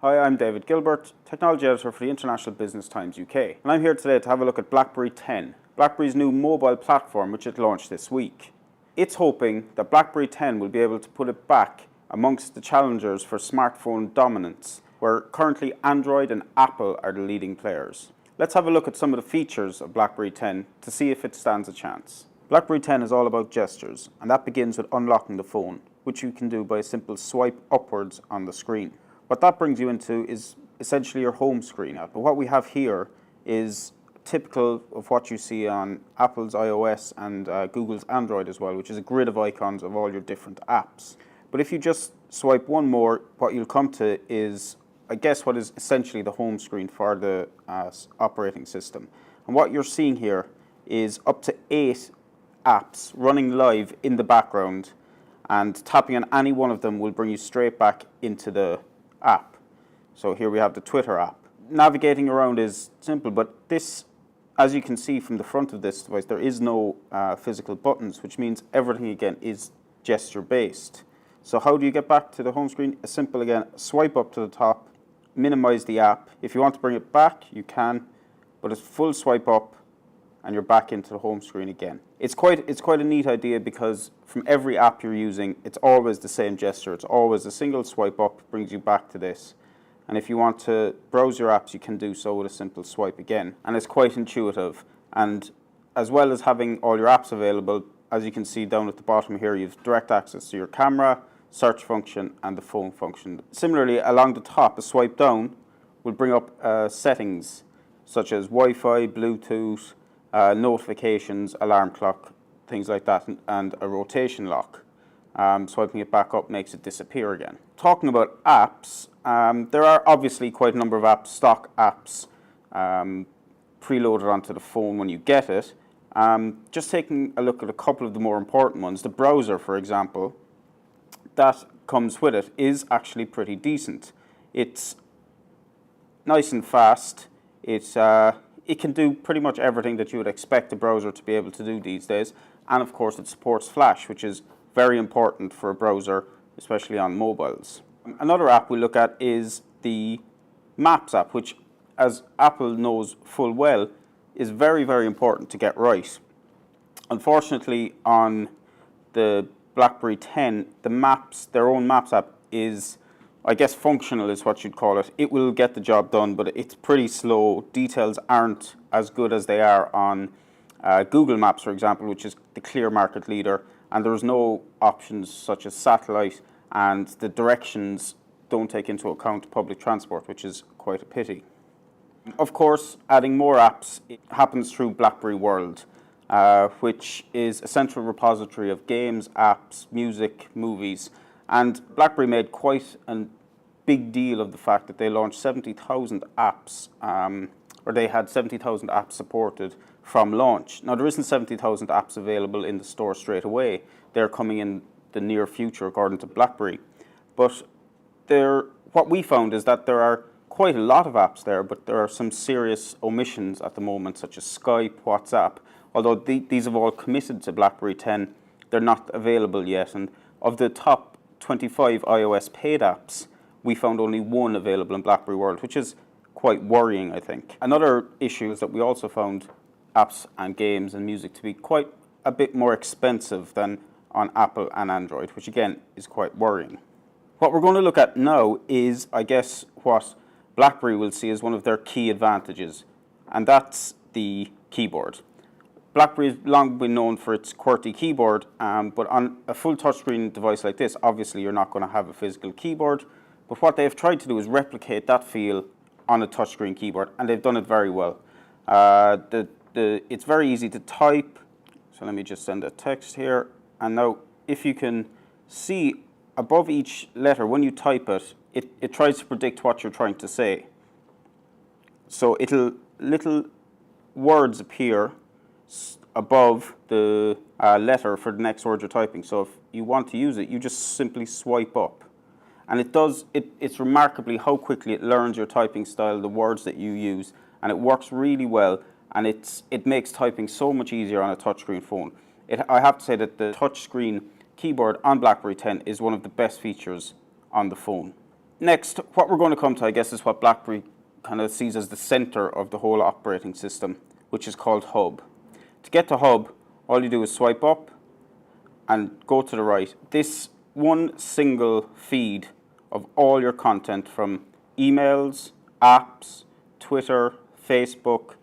Hi, I'm David Gilbert, Technology Editor for the International Business Times UK, and I'm here today to have a look at BlackBerry 10, BlackBerry's new mobile platform which it launched this week. It's hoping that BlackBerry 10 will be able to put it back amongst the challengers for smartphone dominance, where currently Android and Apple are the leading players. Let's have a look at some of the features of BlackBerry 10 to see if it stands a chance. BlackBerry 10 is all about gestures, and that begins with unlocking the phone, which you can do by a simple swipe upwards on the screen. What that brings you into is essentially your home screen. But what we have here is typical of what you see on Apple's iOS and Google's Android as well, which is a grid of icons of all your different apps. But if you just swipe one more, what you'll come to is, I guess, what is essentially the home screen for the operating system. And what you're seeing here is up to 8 apps running live in the background, and tapping on any one of them will bring you straight back into the app. So here we have the Twitter app. Navigating around is simple, but this, as you can see from the front of this device, there is no physical buttons, which means everything again is gesture based. So how do you get back to the home screen? A simple, again, swipe up to the top, minimize the app. If you want to bring it back, you can, but it's full swipe up and you're back into the home screen again. It's quite a neat idea because from every app you're using, it's always the same gesture. It's always a single swipe up brings you back to this. And if you want to browse your apps, you can do so with a simple swipe again. And it's quite intuitive. And as well as having all your apps available, as you can see down at the bottom here, you have direct access to your camera, search function, and the phone function. Similarly, along the top, a swipe down will bring up settings such as Wi-Fi, Bluetooth, notifications, alarm clock, things like that, and a rotation lock. Swiping it back up makes it disappear again. Talking about apps, there are obviously quite a number of apps, stock apps, preloaded onto the phone when you get it. Just taking a look at a couple of the more important ones, the browser, for example, that comes with it is actually pretty decent. It's nice and fast. It can do pretty much everything that you would expect a browser to be able to do these days. And of course it supports Flash, which is very important for a browser, especially on mobiles. Another app we look at is the Maps app, which, as Apple knows full well, is very, very important to get right. Unfortunately, on the BlackBerry 10, their own Maps app is, I guess, functional is what you'd call it. It will get the job done, but it's pretty slow. Details aren't as good as they are on Google Maps, for example, which is the clear market leader. And there's no options such as satellite, and the directions don't take into account public transport, which is quite a pity. Of course, adding more apps happens through BlackBerry World, which is a central repository of games, apps, music, movies. And BlackBerry made quite a big deal of the fact that they launched 70,000 apps, or they had 70,000 apps supported from launch. Now, there isn't 70,000 apps available in the store straight away. They're coming in the near future, according to BlackBerry. But what we found is that there are quite a lot of apps there, but there are some serious omissions at the moment, such as Skype, WhatsApp. Although these have all committed to BlackBerry 10, they're not available yet. And of the top 25 iOS paid apps, we found only one available in BlackBerry World, which is quite worrying, I think. Another issue is that we also found apps and games and music to be quite a bit more expensive than on Apple and Android, which again is quite worrying. What we're going to look at now is, I guess, what BlackBerry will see as one of their key advantages, and that's the keyboard. BlackBerry has long been known for its QWERTY keyboard, but on a full touchscreen device like this, obviously you're not going to have a physical keyboard. But what they've tried to do is replicate that feel on a touchscreen keyboard, and they've done it very well. It's very easy to type. So let me just send a text here. And now, if you can see above each letter, when you type it, it tries to predict what you're trying to say. So little words appear above the letter for the next word you're typing. So if you want to use it, you just simply swipe up. And it's remarkably how quickly it learns your typing style, the words that you use, and it works really well. And it makes typing so much easier on a touchscreen phone. I have to say that the touchscreen keyboard on BlackBerry 10 is one of the best features on the phone. Next, what we're going to come to, I guess, is what BlackBerry kind of sees as the center of the whole operating system, which is called Hub. To get to Hub, all you do is swipe up and go to the right. This one single feed of all your content from emails, apps, Twitter, Facebook,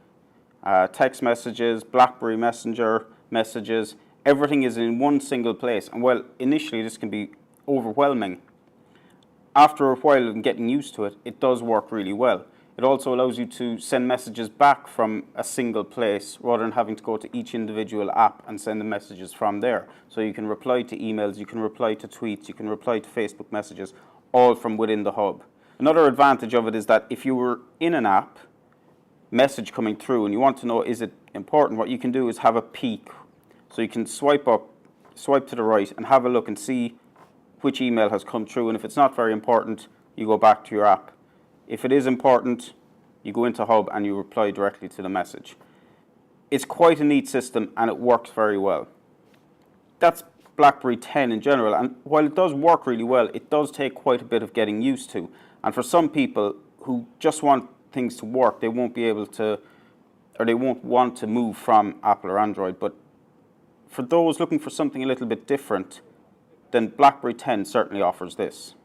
text messages, BlackBerry Messenger messages, everything is in one single place. And well, initially this can be overwhelming. After a while and getting used to it, it does work really well. It also allows you to send messages back from a single place rather than having to go to each individual app and send the messages from there. So you can reply to emails, you can reply to tweets, you can reply to Facebook messages, all from within the Hub. Another advantage of it is that if you were in an app, message coming through, and you want to know is it important, what you can do is have a peek. So you can swipe up, swipe to the right, and have a look and see which email has come through. And if it's not very important, you go back to your app. If it is important, you go into Hub and you reply directly to the message. It's quite a neat system and it works very well. That's BlackBerry 10 in general, and while it does work really well, it does take quite a bit of getting used to. And for some people who just want things to work, they won't be able to, or they won't want to move from Apple or Android. But for those looking for something a little bit different, then BlackBerry 10 certainly offers this.